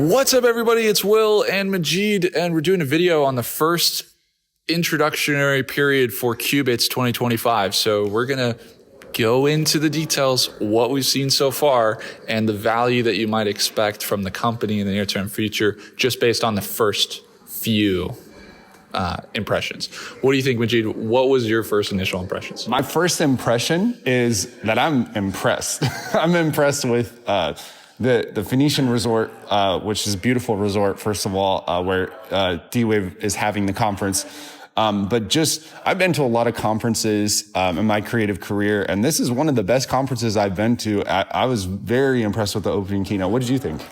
What's up, everybody? It's Will and Majid, and we're doing a video on the first introductory period for Qubits 2025. So we're going to go into the details, what we've seen so far, and the value that you might expect from the company in the near-term future, just based on the first few impressions. What do you think, Majid? What was your first initial impressions? My first impression is that I'm impressed. I'm impressed with the Phoenician resort, which is a beautiful resort, first of all, where D-Wave is having the conference. But just, I've been to a lot of conferences in my creative career, and this is one of the best conferences I've been to. I was very impressed with the opening keynote. What did you think?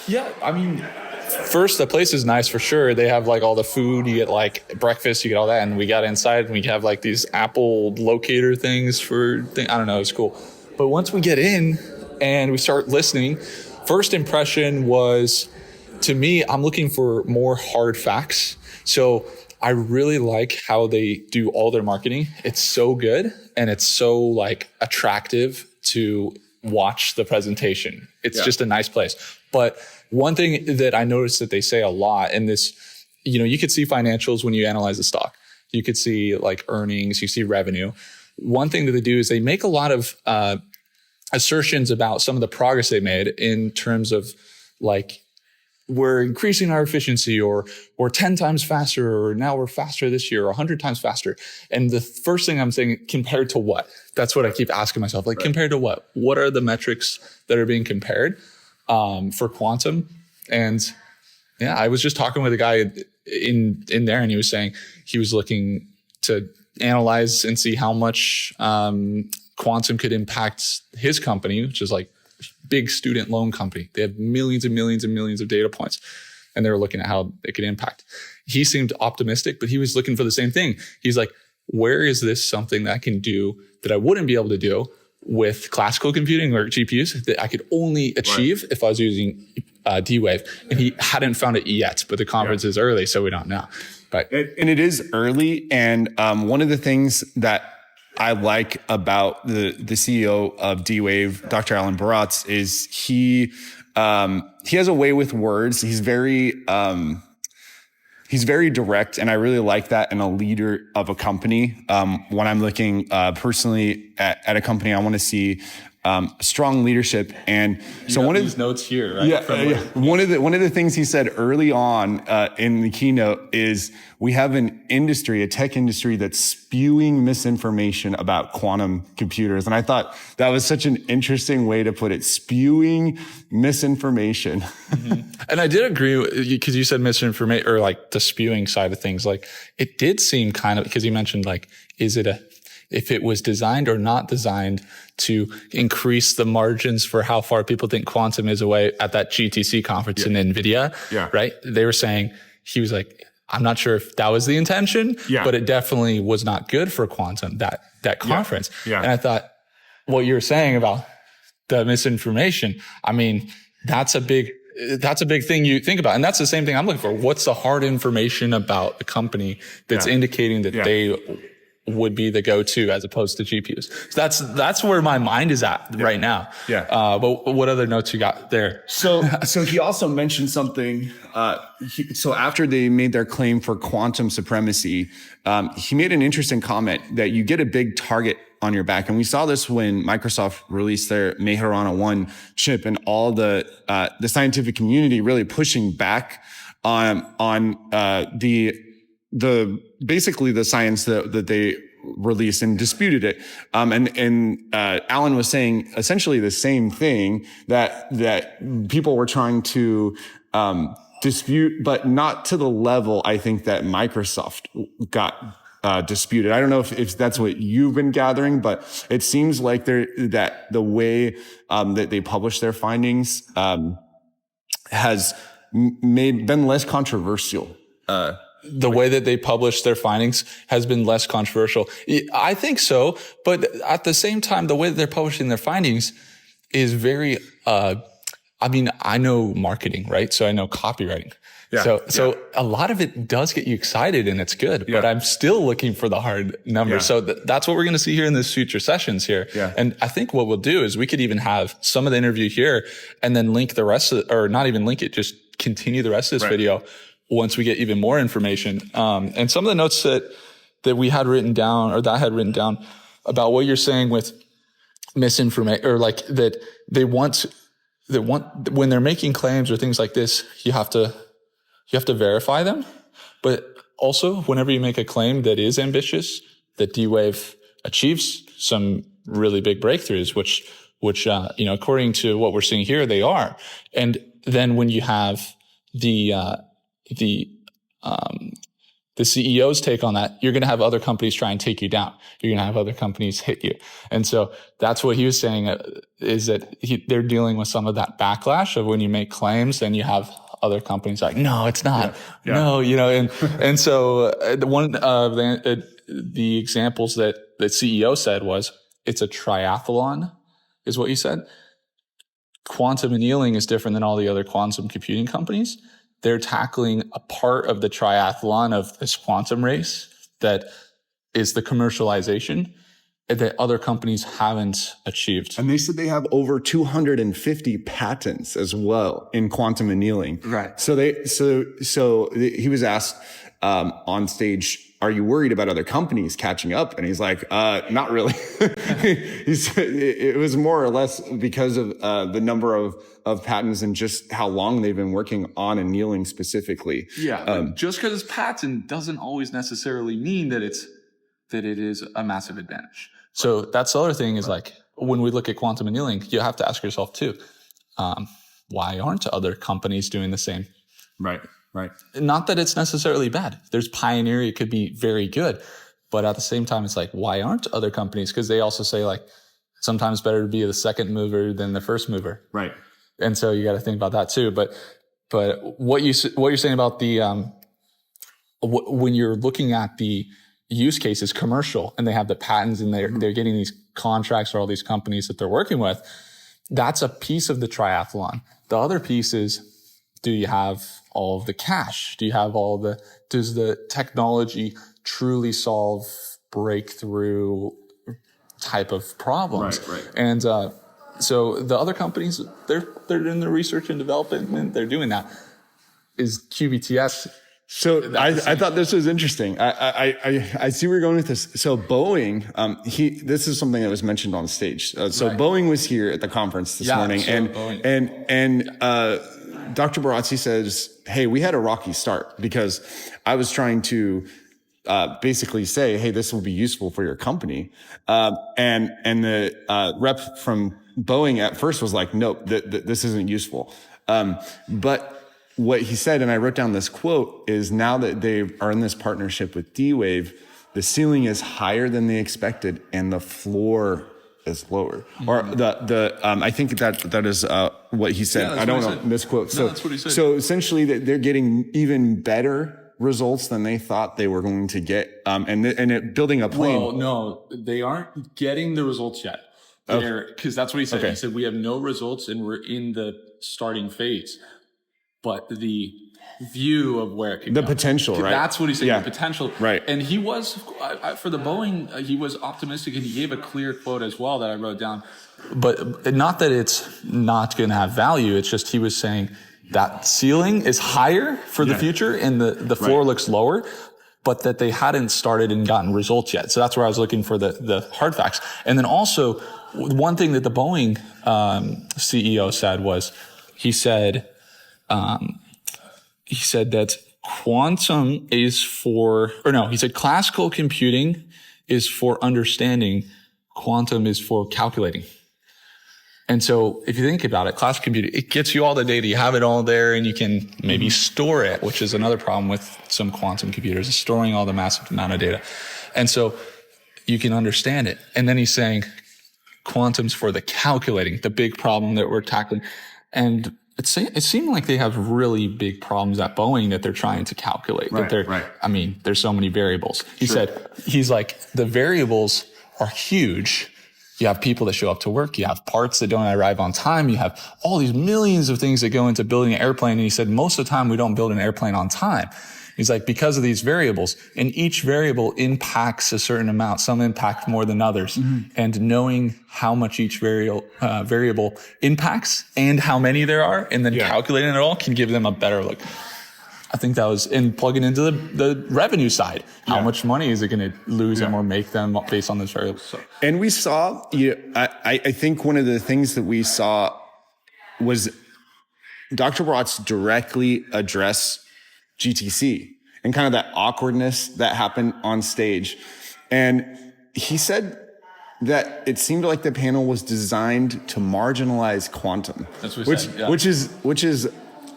Yeah, I mean, first, the place is nice for sure. They have like all the food, you get like breakfast, you get all that. And we got inside and we have like these Apple locator things I don't know, it's cool. But once we get in and we start listening, first impression was, to me, I'm looking for more hard facts. So I really like how they do all their marketing. It's so good and it's so like attractive to watch the presentation. It's just a nice place. But one thing that I noticed that they say a lot in this, you could see financials when you analyze the stock. You could see like earnings, you see revenue. One thing that they do is they make a lot of assertions about some of the progress they made in terms of like, we're increasing our efficiency, or 10 times faster, or now we're faster this year, or 100 times faster. And the first thing I'm saying, compared to what? That's what I keep asking myself. Like, compared to what? What are the metrics that are being compared for quantum? And yeah, I was just talking with a guy in there, and he was saying he was looking to analyze and see how much quantum could impact his company, which is like big student loan company. They have millions and millions and millions of data points, and they were looking at how it could impact. He seemed optimistic, but he was looking for the same thing. He's like, where is this something that I can do that I wouldn't be able to do with classical computing or GPUs that I could only achieve if I was using D-Wave? And he hadn't found it yet, but the conference is early, so we don't know. But and it is early, and one of the things that I like about the CEO of D-Wave, Dr. Alan Baratz, is he has a way with words. He's very direct, and I really like that in a leader of a company. When I'm looking personally at a company, I want to see strong leadership. And so one of these notes here, right? One of the things he said early on in the keynote is we have a tech industry that's spewing misinformation about quantum computers. And I thought that was such an interesting way to put it, spewing misinformation. Mm-hmm. And I did agree, because you said misinformation, or like the spewing side of things. Like, it did seem kind of, because you mentioned like, if it was designed or not designed to increase the margins for how far people think quantum is away at that GTC conference in NVIDIA, right? They were saying, he was like, I'm not sure if that was the intention, but it definitely was not good for quantum, that conference. And I thought, what you're saying about the misinformation, I mean, that's a big thing you think about. And that's the same thing I'm looking for. What's the hard information about the company that's indicating that they would be the go-to as opposed to GPUs? So that's where my mind is at right now. But what other notes you got there? So he also mentioned something. So after they made their claim for quantum supremacy, he made an interesting comment that you get a big target on your back. And we saw this when Microsoft released their Majorana 1 chip, and all the scientific community really pushing back on basically the science that they released and disputed it. And Alan was saying essentially the same thing, that people were trying to dispute, but not to the level I think that Microsoft got disputed. I don't know if that's what you've been gathering, but it seems like that the way that they publish their findings has been less controversial. The way that they publish their findings has been less controversial. I think so. But at the same time, the way that they're publishing their findings is very, I know marketing, right? So I know copywriting. So a lot of it does get you excited and it's good, but I'm still looking for the hard numbers. So that's what we're going to see here in this future sessions here. And I think what we'll do is we could even have some of the interview here and then link the rest of it, or not even link it, just continue the rest of this video once we get even more information. And some of the notes that we had written down, or that I had written down about what you're saying with misinformation, or like that they want, when they're making claims or things like this, you have to verify them. But also, whenever you make a claim that is ambitious, that D-Wave achieves some really big breakthroughs, which according to what we're seeing here, they are. And then when you have the CEO's take on that, you're going to have other companies try and take you down. You're going to have other companies hit you. And so that's what he was saying, is that they're dealing with some of that backlash of when you make claims, then you have other companies like, no, it's not. Yeah. No, and so one of the examples that the CEO said was, it's a triathlon, is what you said. Quantum annealing is different than all the other quantum computing companies. They're tackling a part of the triathlon of this quantum race that is the commercialization that other companies haven't achieved. And they said they have over 250 patents as well in quantum annealing. Right. So he was asked on stage, are you worried about other companies catching up? And he's like, not really. He said it was more or less because of the number of patents and just how long they've been working on annealing specifically. Yeah. Just because it's patent doesn't always necessarily mean that it is a massive advantage. So that's the other thing is like, when we look at quantum annealing, you have to ask yourself too, why aren't other companies doing the same? Right. Not that it's necessarily bad. There's pioneer, it could be very good. But at the same time, it's like, why aren't other companies? Because they also say like, sometimes better to be the second mover than the first mover. Right. And so you got to think about that too. But what you're saying about the, when you're looking at the use cases, commercial, and they have the patents and they're getting these contracts for all these companies that they're working with, that's a piece of the triathlon. The other piece is, do you have all of the cash? Do you have does the technology truly solve breakthrough type of problems? Right. And, so the other companies, they're in the research and development, they're doing that. Is QBTS. So I thought this was interesting. I see where you're going with this. So Boeing, this is something that was mentioned on stage. Boeing was here at the conference this morning, and Dr. Barazzi says, "Hey, we had a rocky start because I was trying to basically say, hey, this will be useful for your company, and the rep from Boeing at first was like, nope, this isn't useful, but." What he said, and I wrote down this quote, is now that they are in this partnership with D-Wave, the ceiling is higher than they expected and the floor is lower. Mm-hmm. Or I think that is what he said. I don't want to misquote. No, that's what he said. So essentially they're getting even better results than they thought they were going to get. And building a plane. Well, no, they aren't getting the results yet. Because that's what he said. Okay. He said, we have no results and we're in the starting phase. But the view of where it could go. The potential, right? That's what he said, the potential. Right. And he was, for the Boeing, he was optimistic, and he gave a clear quote as well that I wrote down. But not that it's not going to have value. It's just he was saying that ceiling is higher for the future and the floor looks lower, but that they hadn't started and gotten results yet. So that's where I was looking for the hard facts. And then also, one thing that the Boeing CEO said was, he said that quantum is he said classical computing is for understanding, quantum is for calculating. And so if you think about it, classical computing, it gets you all the data, you have it all there, and you can maybe store it, which is another problem with some quantum computers, is storing all the massive amount of data. And so you can understand it. And then he's saying quantum's for the calculating, the big problem that we're tackling. And it seemed like they have really big problems at Boeing that they're trying to calculate. I mean, there's so many variables. He's like, the variables are huge. You have people that show up to work. You have parts that don't arrive on time. You have all these millions of things that go into building an airplane. And he said, most of the time we don't build an airplane on time. He's like, because of these variables, and each variable impacts a certain amount. Some impact more than others. And knowing how much each variable impacts and how many there are, and then calculating it all can give them a better look. I think that was, and plugging into the revenue side. How much money is it going to lose them or make them based on this variable? So. And we saw, I think one of the things that we saw was Dr. Watts directly address GTC and kind of that awkwardness that happened on stage. And he said that it seemed like the panel was designed to marginalize quantum. That's what he said, which is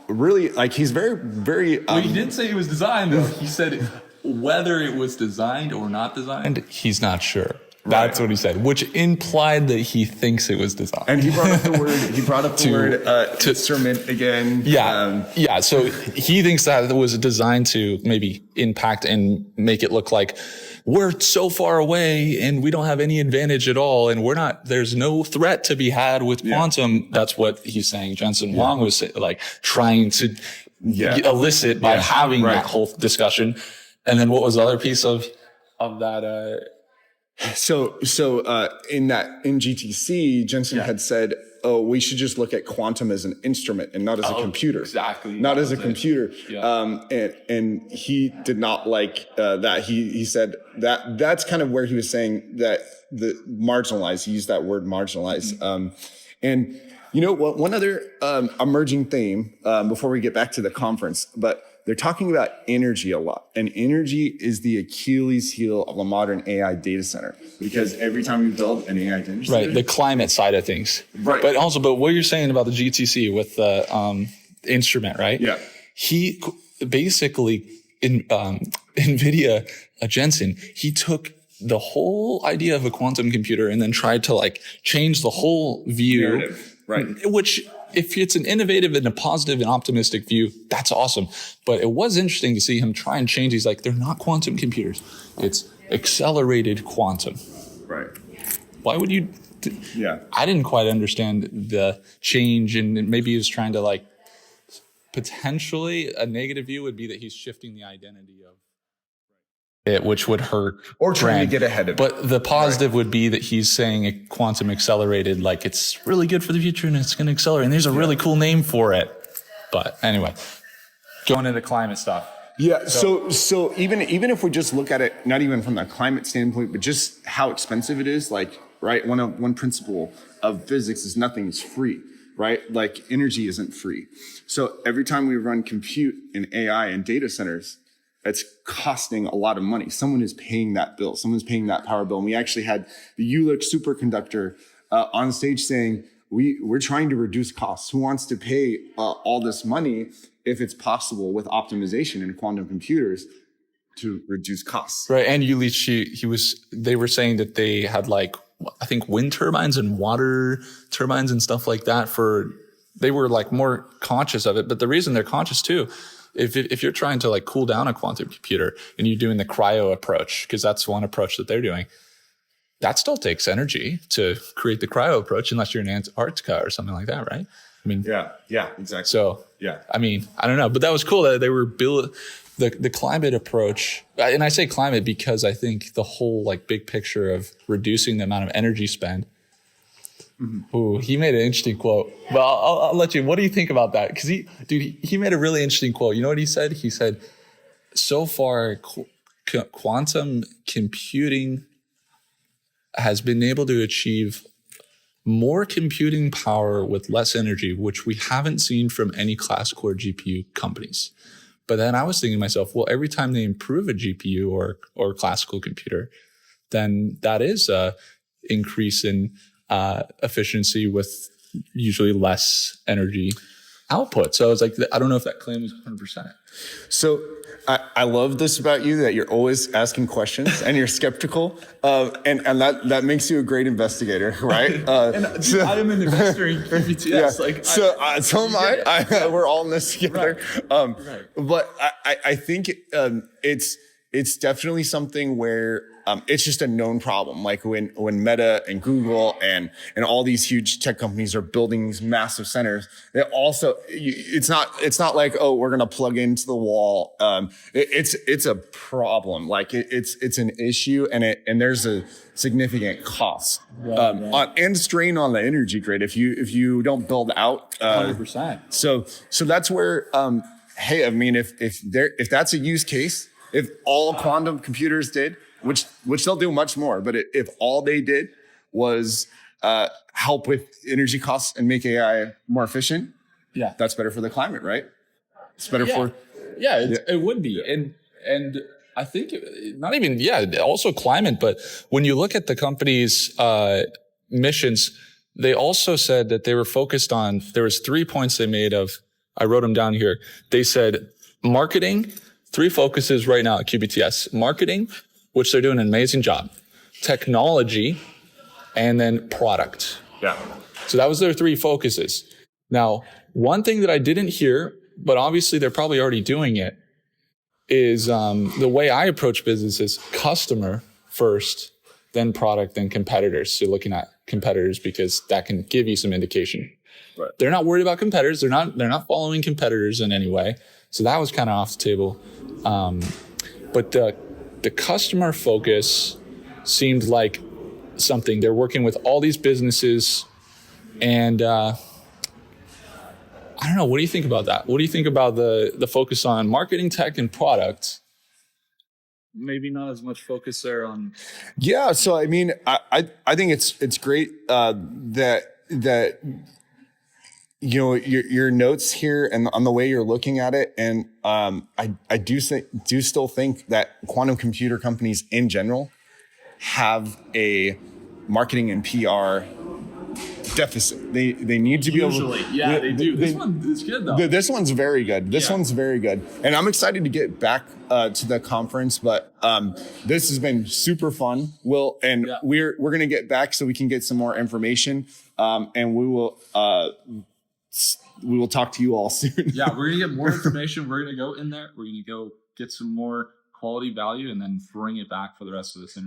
really, like, he's very, very... well, he didn't say it was designed, though. He said whether it was designed or not designed, he's not sure. That's what he said, which implied that he thinks it was designed. And he brought up the word instrument again. Yeah. So he thinks that it was designed to maybe impact and make it look like we're so far away and we don't have any advantage at all. And there's no threat to be had with quantum. That's what he's saying. Jensen Huang was like trying to elicit by having that whole discussion. And then what was the other piece of that? So in GTC, Jensen had said, "Oh, we should just look at quantum as an instrument and not as a computer." Exactly. Not as a computer. Yeah. And he did not like that. He said that's kind of where he was saying that the marginalized. He used that word marginalized. And you know what? One other emerging theme before we get back to the conference, but they're talking about energy a lot. And energy is the Achilles heel of a modern AI data center. Because every time we build an AI data center... Right, the climate side of things. Right. But what you're saying about the GTC with the instrument, right? Yeah. He basically, NVIDIA, Jensen, he took the whole idea of a quantum computer and then tried to like change the whole view. Narrative. Right. Which... if it's an innovative and a positive and optimistic view, that's awesome. But it was interesting to see him try and change. He's like, they're not quantum computers. It's accelerated quantum. Right. Why would you? I didn't quite understand the change. And maybe he was trying to like, potentially a negative view would be that he's shifting the identity of it, which would hurt. Or trying to get ahead of it. But the positive would be that he's saying it quantum accelerated, like it's really good for the future and it's going to accelerate. And there's a really cool name for it. But anyway, going into climate stuff. Yeah. So even if we just look at it, not even from the climate standpoint, but just how expensive it is, like, right. One principle of physics is nothing is free, right? Like energy isn't free. So every time we run compute in AI and data centers, it's costing a lot of money. Someone is paying that bill. Someone's paying that power bill. And we actually had the Jülich superconductor on stage saying, we're trying to reduce costs. Who wants to pay all this money if it's possible with optimization in quantum computers to reduce costs? Right. And Jülich, they were saying that they had like, I think wind turbines and water turbines and stuff like that they were like more conscious of it. But the reason they're conscious too, if you're trying to like cool down a quantum computer and you're doing the cryo approach, because that's one approach that they're doing, that still takes energy to create the cryo approach, unless you're in Antarctica or something like that, right? I mean, yeah, exactly. So, yeah, I mean, I don't know, but that was cool that they were the climate approach. And I say climate because I think the whole like big picture of reducing the amount of energy spend. Mm-hmm. Ooh, he made an interesting quote. Well, I'll let you. What do you think about that? Because he made a really interesting quote. You know what he said? He said, so far, quantum computing has been able to achieve more computing power with less energy, which we haven't seen from any classical or GPU companies. But then I was thinking to myself, well, every time they improve a GPU or classical computer, then that is a increase in efficiency with usually less energy output. So I was like, I don't know if that claim is 100%. So I love this about you, that you're always asking questions and you're skeptical. And that makes you a great investigator, right? I am an investor in QBTS. Yeah. So am I. We're all in this together. Right. But I think it's definitely something where it's just a known problem. Like when Meta and Google and all these huge tech companies are building these massive centers, it's not like, oh, we're going to plug into the wall. It's a problem. Like it's an issue, and there's a significant cost, and strain on the energy grid if you don't build out, 100%. So that's where, hey, I mean, if that's a use case, if all quantum computers did, which they'll do much more, but if all they did was help with energy costs and make AI more efficient, that's better for the climate, right? It's better for it would be, and I think not even also climate, but when you look at the company's missions, they also said that they were focused on. There was 3 points they made of. I wrote them down here. They said marketing. 3 focuses right now at QBTS: marketing, which they're doing an amazing job; technology, and then product. Yeah. So that was their 3 focuses. Now, one thing that I didn't hear, but obviously they're probably already doing it, is the way I approach business is customer first, then product, then competitors. So looking at competitors because that can give you some indication. Right. They're not worried about competitors. They're not following competitors in any way. So that was kind of off the table. But the customer focus seemed like something. They're working with all these businesses, and I don't know. What do you think about that? What do you think about the focus on marketing, tech, and product? Maybe not as much focus there on. Yeah. So I mean, I think it's great that your notes here and on the way you're looking at it, and I do still think that quantum computer companies in general have a marketing and PR deficit. They need to be Usually, they do. This one is good though. This one's very good. This one's very good, and I'm excited to get back to the conference. But this has been super fun, Will, and we're gonna get back so we can get some more information, and we will talk to you all soon. Yeah, we're gonna get more information. We're gonna go in there. We're gonna go get some more quality value, and then bring it back for the rest of this interview.